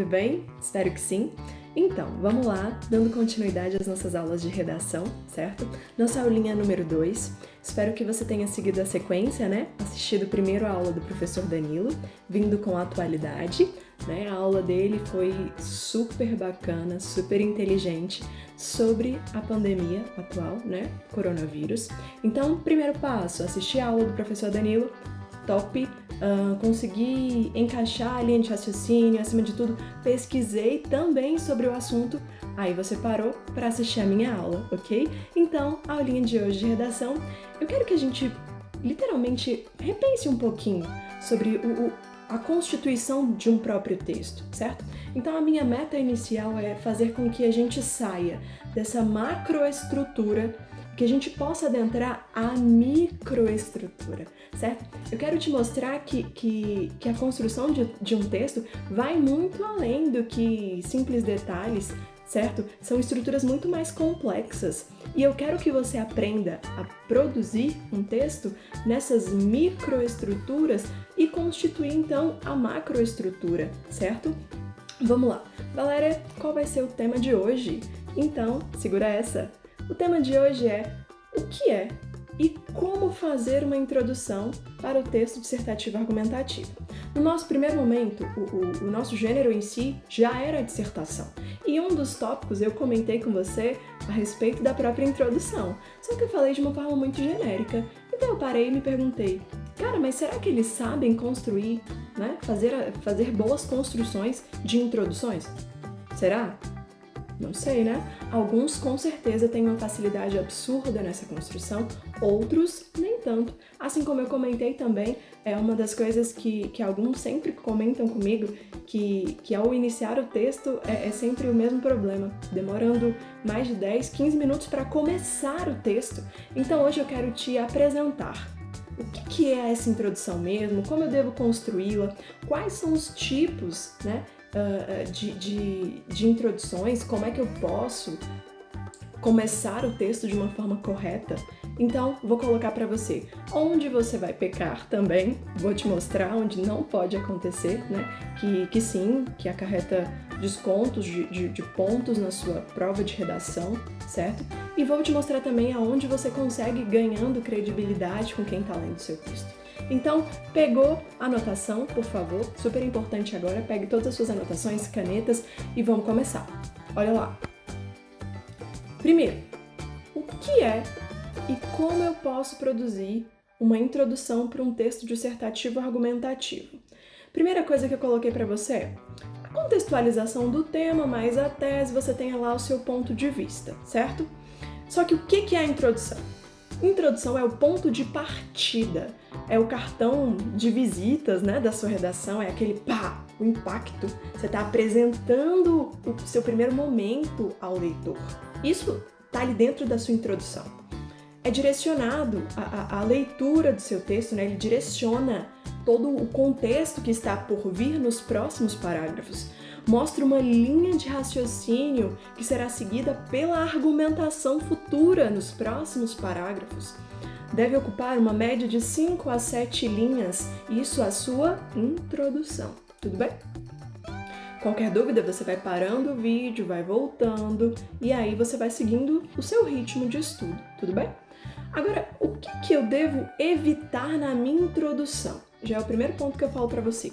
tudo bem? Espero que sim. Então, vamos lá, dando continuidade às nossas aulas de redação, certo? Nossa aulinha número 2. Espero que você tenha seguido a sequência, né? Assistido primeiro a aula do professor Danilo, vindo com a atualidade, né? A aula dele foi super bacana, super inteligente sobre a pandemia atual, né? Coronavírus. Então, primeiro passo, assistir a aula do professor Danilo, top. Consegui encaixar a linha de raciocínio, acima de tudo, pesquisei também sobre o assunto, aí você parou para assistir a minha aula, ok? Então, a aulinha de hoje de redação, eu quero que a gente literalmente repense um pouquinho sobre a constituição de um próprio texto, certo? Então, a minha meta inicial é fazer com que a gente saia dessa macroestrutura, que a gente possa adentrar a microestrutura, certo? Eu quero te mostrar que a construção de um texto vai muito além do que simples detalhes, certo? São estruturas muito mais complexas. E eu quero que você aprenda a produzir um texto nessas microestruturas e constituir, então, a macroestrutura, certo? Vamos lá. Valéria, qual vai ser o tema de hoje? Então, segura essa! O tema de hoje é o que é e como fazer uma introdução para o texto dissertativo argumentativo. No nosso primeiro momento, o nosso gênero em si já era a dissertação. E um dos tópicos eu comentei com você a respeito da própria introdução, só que eu falei de uma forma muito genérica. Então eu parei e me perguntei, cara, mas será que eles sabem construir, né? Fazer boas construções de introduções? Será? Não sei, né? Alguns com certeza têm uma facilidade absurda nessa construção, outros nem tanto. Assim como eu comentei também, é uma das coisas que alguns sempre comentam comigo, que ao iniciar o texto é sempre o mesmo problema, demorando mais de 10, 15 minutos para começar o texto. Então hoje eu quero te apresentar o que é essa introdução mesmo, como eu devo construí-la, quais são os tipos, né? De introduções, como é que eu posso começar o texto de uma forma correta. Então, vou colocar para você onde você vai pecar também, vou te mostrar onde não pode acontecer, né? Que sim, que acarreta descontos de pontos na sua prova de redação, certo? E vou te mostrar também aonde você consegue ir ganhando credibilidade com quem está lendo o seu texto. Então, pegou a anotação, por favor, super importante agora, pegue todas as suas anotações, canetas e vamos começar. Olha lá. Primeiro, o que é e como eu posso produzir uma introdução para um texto dissertativo argumentativo? Primeira coisa que eu coloquei para você é a contextualização do tema, mais a tese, você tenha lá o seu ponto de vista, certo? Só que o que é a introdução? Introdução é o ponto de partida, é o cartão de visitas, né, da sua redação, é aquele pá, o impacto. Você está apresentando o seu primeiro momento ao leitor. Isso está ali dentro da sua introdução. É direcionado à leitura do seu texto, né, ele direciona todo o contexto que está por vir nos próximos parágrafos. Mostra uma linha de raciocínio que será seguida pela argumentação futura nos próximos parágrafos. Deve ocupar uma média de 5 a 7 linhas, isso a sua introdução. Tudo bem? Qualquer dúvida, você vai parando o vídeo, vai voltando e aí você vai seguindo o seu ritmo de estudo. Tudo bem? Agora, o que eu devo evitar na minha introdução? Já é o primeiro ponto que eu falo para você.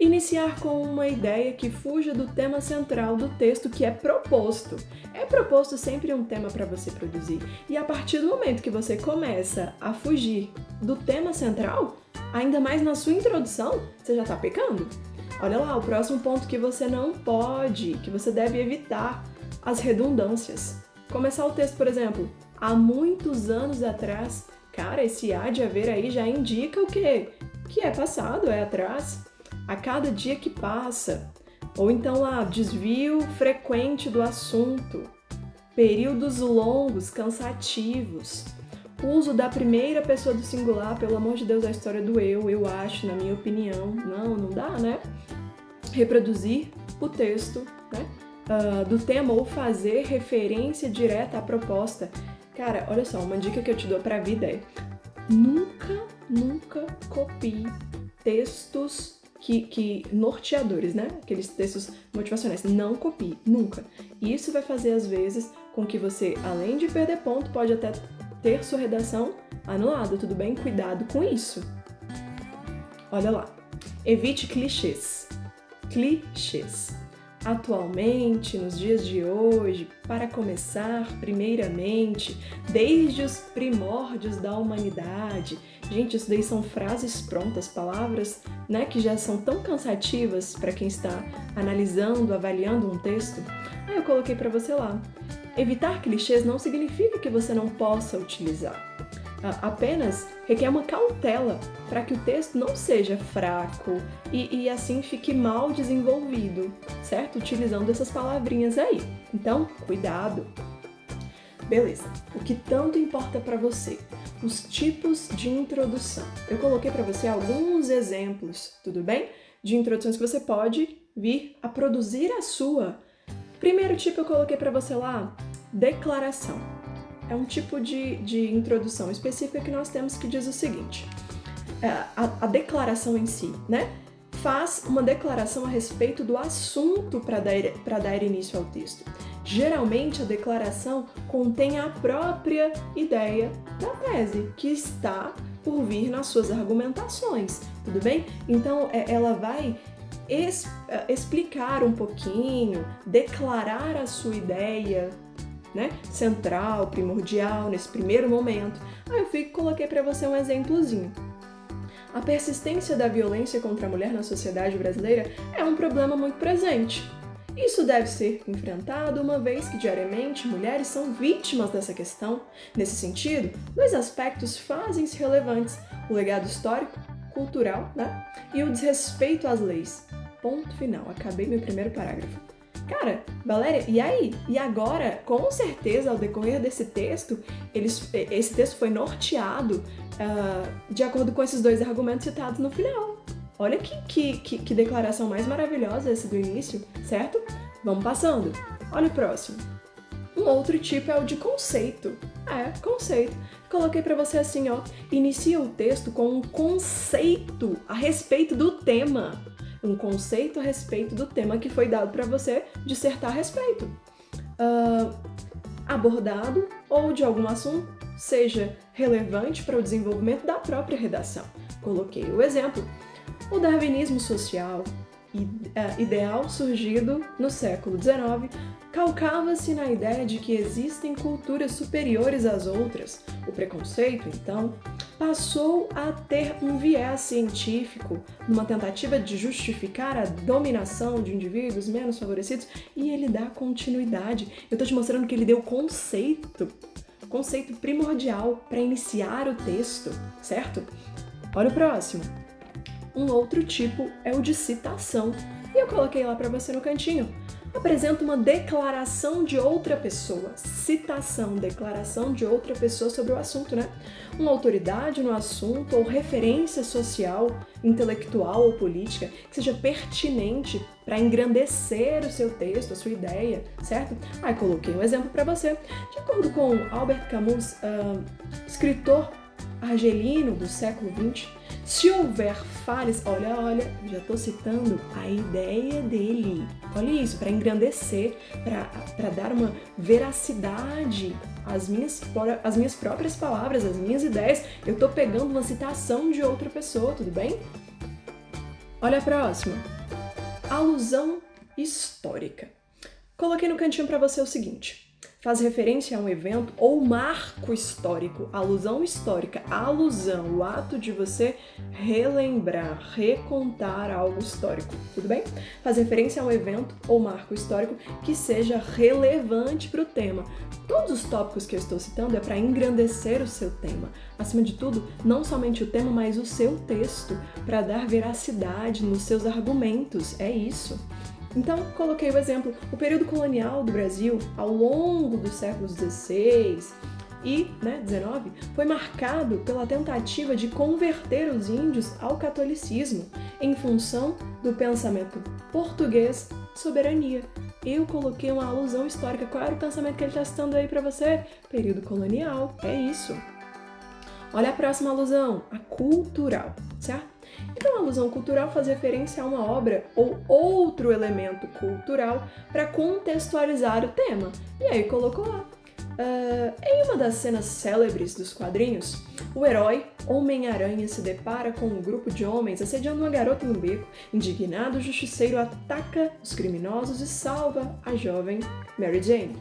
Iniciar com uma ideia que fuja do tema central do texto que é proposto. É proposto sempre um tema para você produzir. E a partir do momento que você começa a fugir do tema central, ainda mais na sua introdução, você já está pecando. Olha lá, o próximo ponto que você não pode, que você deve evitar, as redundâncias. Começar o texto, por exemplo, há muitos anos atrás, cara, esse há de haver aí já indica o quê? Que é passado, é atrás. A cada dia que passa, ou então lá, desvio frequente do assunto, períodos longos, cansativos, uso da primeira pessoa do singular, pelo amor de Deus, a história do eu acho, na minha opinião, não dá, né? Reproduzir o texto, né? Do tema ou fazer referência direta à proposta. Cara, olha só, uma dica que eu te dou pra vida é nunca copie textos norteadores, né? Aqueles textos motivacionais. Não copie, nunca. Isso vai fazer, às vezes, com que você, além de perder ponto, pode até ter sua redação anulada, tudo bem? Cuidado com isso. Olha lá. Evite clichês. Clichês. Atualmente, nos dias de hoje, para começar, primeiramente, desde os primórdios da humanidade. Gente, isso daí são frases prontas, palavras, né, que já são tão cansativas para quem está analisando, avaliando um texto. Aí eu coloquei para você lá. Evitar clichês não significa que você não possa utilizar. Apenas requer uma cautela para que o texto não seja fraco e assim fique mal desenvolvido, certo? Utilizando essas palavrinhas aí. Então, cuidado! Beleza, o que tanto importa para você? Os tipos de introdução. Eu coloquei para você alguns exemplos, tudo bem? De introduções que você pode vir a produzir a sua. Primeiro tipo eu coloquei para você lá, declaração. É um tipo de introdução específica que nós temos que diz o seguinte, a declaração em si, né? Faz uma declaração a respeito do assunto para dar início ao texto. Geralmente a declaração contém a própria ideia da tese, que está por vir nas suas argumentações, tudo bem? Então ela vai explicar um pouquinho, declarar a sua ideia, né, central, primordial, nesse primeiro momento. Aí eu coloquei para você um exemplozinho. A persistência da violência contra a mulher na sociedade brasileira é um problema muito presente. Isso deve ser enfrentado uma vez que diariamente mulheres são vítimas dessa questão. Nesse sentido, dois aspectos fazem-se relevantes: o legado histórico, cultural, né, e o desrespeito às leis. Ponto final. Acabei meu primeiro parágrafo. Cara, Valéria, e aí? E agora, com certeza, ao decorrer desse texto, esse texto foi norteado de acordo com esses dois argumentos citados no final. Olha que declaração mais maravilhosa esse do início, certo? Vamos passando. Olha o próximo. Um outro tipo é o de conceito. Conceito. Coloquei pra você assim, ó. Inicia o texto com um conceito a respeito do tema. Um conceito a respeito do tema que foi dado para você dissertar a respeito. Abordado ou de algum assunto, seja relevante para o desenvolvimento da própria redação. Coloquei o exemplo. O darwinismo social, ideal surgido no século XIX, calcava-se na ideia de que existem culturas superiores às outras. O preconceito, então, passou a ter um viés científico numa tentativa de justificar a dominação de indivíduos menos favorecidos, e ele dá continuidade. Eu estou te mostrando que ele deu conceito primordial para iniciar o texto, certo? Olha o próximo. Um outro tipo é o de citação, e eu coloquei lá para você no cantinho. Apresenta uma declaração de outra pessoa. Citação, declaração de outra pessoa sobre o assunto, né? Uma autoridade no assunto ou referência social, intelectual ou política que seja pertinente para engrandecer o seu texto, a sua ideia, certo? Aí coloquei um exemplo para você. De acordo com Albert Camus, escritor argelino do século XX, se houver falhas, olha, já estou citando a ideia dele. Olha isso, para engrandecer, para dar uma veracidade às minhas próprias palavras, às minhas ideias. Eu estou pegando uma citação de outra pessoa, tudo bem? Olha a próxima. Alusão histórica. Coloquei no cantinho para você o seguinte. Faz referência a um evento ou marco histórico, alusão histórica, alusão, o ato de você relembrar, recontar algo histórico, tudo bem? Faz referência a um evento ou marco histórico que seja relevante para o tema. Todos os tópicos que eu estou citando é para engrandecer o seu tema. Acima de tudo, não somente o tema, mas o seu texto, para dar veracidade nos seus argumentos, é isso. Então, coloquei o exemplo, o período colonial do Brasil, ao longo dos séculos XVI e XIX, foi marcado pela tentativa de converter os índios ao catolicismo em função do pensamento português de soberania. Eu coloquei uma alusão histórica. Qual era o pensamento que ele está citando aí para você? Período colonial, é isso. Olha a próxima alusão, a cultural, certo? Então, a alusão cultural faz referência a uma obra ou outro elemento cultural para contextualizar o tema. E aí colocou lá. Em uma das cenas célebres dos quadrinhos, o herói Homem-Aranha se depara com um grupo de homens assediando uma garota em um beco. Indignado, o justiceiro ataca os criminosos e salva a jovem Mary Jane.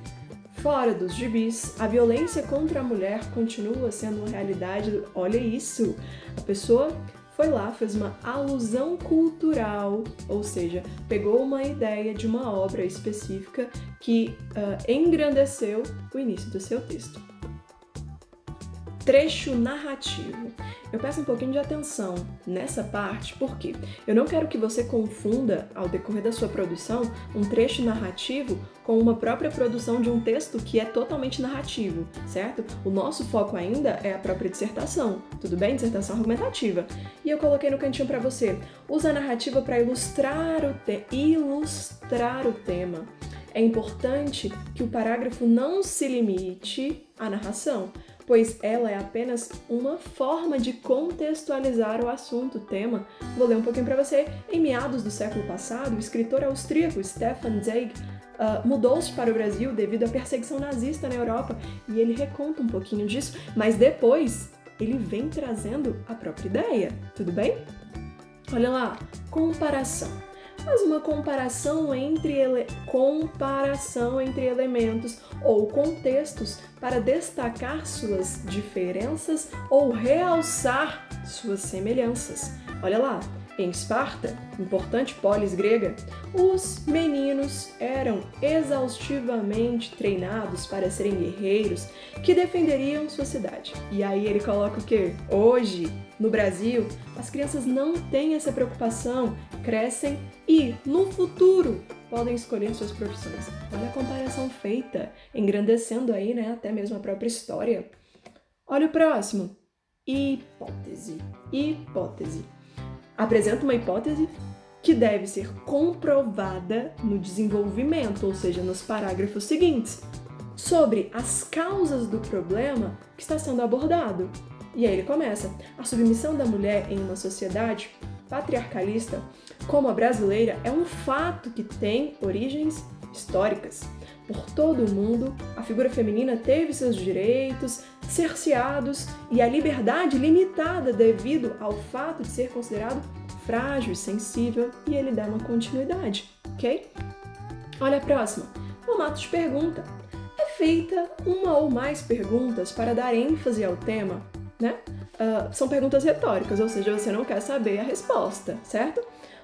Fora dos gibis, a violência contra a mulher continua sendo uma realidade. Olha isso! A pessoa foi lá, fez uma alusão cultural, ou seja, pegou uma ideia de uma obra específica que engrandeceu o início do seu texto. Trecho narrativo. Eu peço um pouquinho de atenção nessa parte, porque eu não quero que você confunda, ao decorrer da sua produção, um trecho narrativo com uma própria produção de um texto que é totalmente narrativo, certo? O nosso foco ainda é a própria dissertação, tudo bem? Dissertação argumentativa. E eu coloquei no cantinho para você, usa a narrativa para ilustrar o tema. É importante que o parágrafo não se limite à narração, pois ela é apenas uma forma de contextualizar o assunto, o tema. Vou ler um pouquinho para você. Em meados do século passado, o escritor austríaco Stefan Zweig mudou-se para o Brasil devido à perseguição nazista na Europa, e ele reconta um pouquinho disso, mas depois ele vem trazendo a própria ideia, tudo bem? Olha lá, comparação. Faz uma comparação entre elementos ou contextos para destacar suas diferenças ou realçar suas semelhanças. Olha lá, em Esparta, importante polis grega, os meninos eram exaustivamente treinados para serem guerreiros que defenderiam sua cidade. E aí ele coloca o quê? Hoje, no Brasil, as crianças não têm essa preocupação, crescem e, no futuro, podem escolher suas profissões. Olha a comparação feita, engrandecendo aí, né, até mesmo a própria história. Olha o próximo. Hipótese. Apresenta uma hipótese que deve ser comprovada no desenvolvimento, ou seja, nos parágrafos seguintes, sobre as causas do problema que está sendo abordado. E aí ele começa: a submissão da mulher em uma sociedade patriarcalista como a brasileira é um fato que tem origens históricas. Por todo o mundo, a figura feminina teve seus direitos cerceados e a liberdade limitada devido ao fato de ser considerado frágil e sensível, e ele dá uma continuidade, ok? Olha a próxima. Formato de pergunta. É feita uma ou mais perguntas para dar ênfase ao tema, né? São perguntas retóricas, ou seja, você não quer saber a resposta, certo?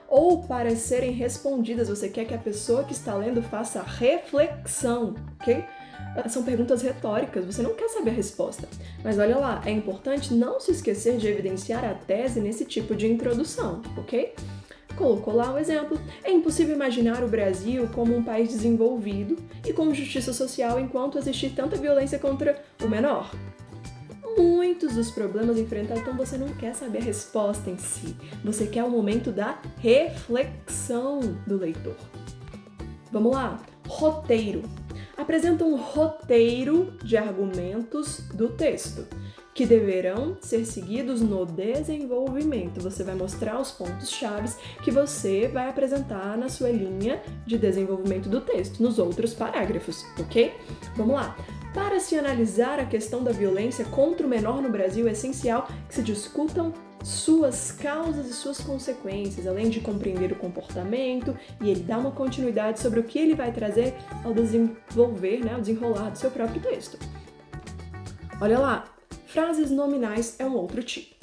Ou para serem respondidas, você quer que a pessoa que está lendo faça reflexão, ok? São perguntas retóricas, você não quer saber a resposta. Mas olha lá, é importante não se esquecer de evidenciar a tese nesse tipo de introdução, ok? Colocou lá o exemplo. É impossível imaginar o Brasil como um país desenvolvido e com justiça social enquanto existir tanta violência contra o menor. Muitos dos problemas enfrentados, então você não quer saber a resposta em si, você quer o momento da reflexão do leitor. Vamos lá, roteiro. Apresenta um roteiro de argumentos do texto, que deverão ser seguidos no desenvolvimento. Você vai mostrar os pontos-chave que você vai apresentar na sua linha de desenvolvimento do texto, nos outros parágrafos, ok? Vamos lá. Para se analisar a questão da violência contra o menor no Brasil, é essencial que se discutam suas causas e suas consequências, além de compreender o comportamento, e ele dá uma continuidade sobre o que ele vai trazer ao desenvolver, né, ao desenrolar do seu próprio texto. Olha lá, frases nominais é um outro tipo.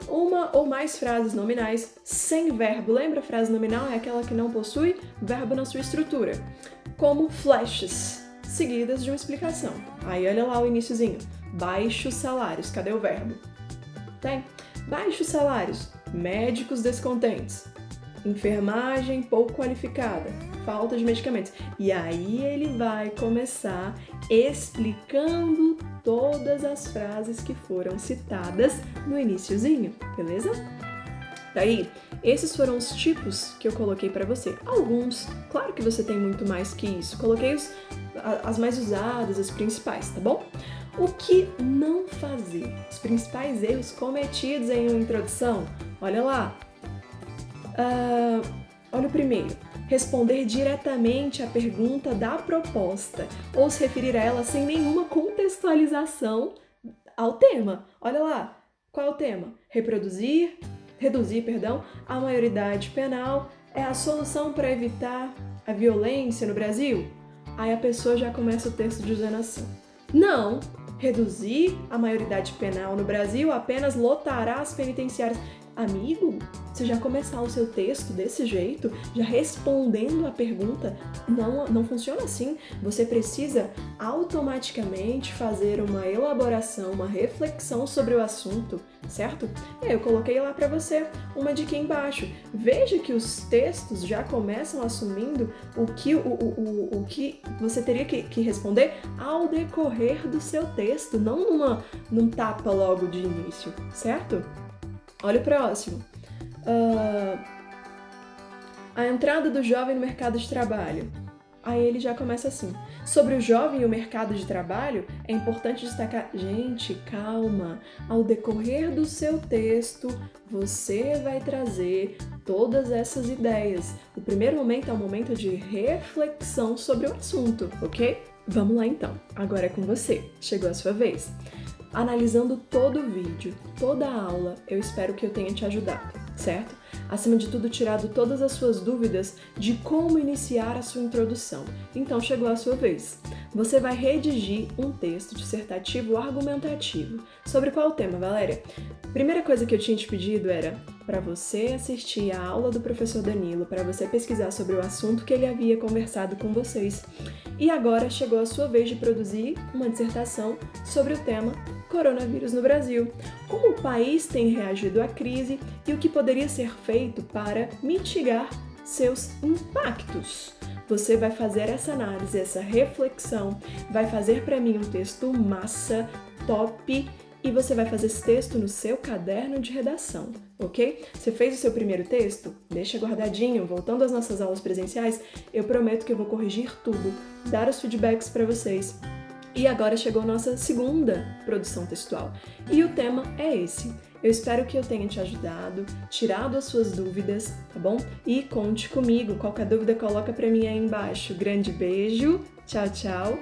Uma ou mais frases nominais sem verbo. Lembra? Frase nominal é aquela que não possui verbo na sua estrutura. Como flashes, seguidas de uma explicação. Aí olha lá o iniciozinho. Baixos salários. Cadê o verbo? Tem. Baixos salários. Médicos descontentes. Enfermagem pouco qualificada. Falta de medicamentos. E aí ele vai começar explicando todas as frases que foram citadas no iniciozinho, beleza? Daí, esses foram os tipos que eu coloquei para você. Alguns, claro que você tem muito mais que isso. Coloquei as mais usadas, as principais, tá bom? O que não fazer? Os principais erros cometidos em uma introdução? Olha lá. Olha o primeiro. Responder diretamente à pergunta da proposta ou se referir a ela sem nenhuma contextualização ao tema. Olha lá. Qual é o tema? Reduzir, a maioridade penal é a solução para evitar a violência no Brasil? Aí a pessoa já começa o texto dizendo assim: não, reduzir a maioridade penal no Brasil apenas lotará as penitenciárias. Amigo, você já começar o seu texto desse jeito, já respondendo a pergunta, não funciona assim. Você precisa automaticamente fazer uma elaboração, uma reflexão sobre o assunto, certo? Eu coloquei lá para você uma dica embaixo. Veja que os textos já começam assumindo o que você teria que responder ao decorrer do seu texto, não num tapa logo de início, certo? Olha o próximo. A entrada do jovem no mercado de trabalho. Aí ele já começa assim. Sobre o jovem e o mercado de trabalho, é importante destacar... Gente, calma. Ao decorrer do seu texto, você vai trazer todas essas ideias. O primeiro momento é um momento de reflexão sobre o assunto, ok? Vamos lá então. Agora é com você. Chegou a sua vez. Analisando todo o vídeo, toda a aula, eu espero que eu tenha te ajudado, certo? Acima de tudo, tirado todas as suas dúvidas de como iniciar a sua introdução. Então, chegou a sua vez. Você vai redigir um texto dissertativo argumentativo. Sobre qual tema, Valéria? Primeira coisa que eu tinha te pedido era para você assistir a aula do professor Danilo, para você pesquisar sobre o assunto que ele havia conversado com vocês. E agora chegou a sua vez de produzir uma dissertação sobre o tema Coronavírus no Brasil. Como o país tem reagido à crise e o que poderia ser feito para mitigar seus impactos. Você vai fazer essa análise, essa reflexão, vai fazer para mim um texto massa, top, e você vai fazer esse texto no seu caderno de redação, ok? Você fez o seu primeiro texto? Deixa guardadinho. Voltando às nossas aulas presenciais, eu prometo que eu vou corrigir tudo, dar os feedbacks para vocês. E agora chegou a nossa segunda produção textual. E o tema é esse. Eu espero que eu tenha te ajudado, tirado as suas dúvidas, tá bom? E conte comigo. Qualquer dúvida, coloca pra mim aí embaixo. Grande beijo, tchau, tchau!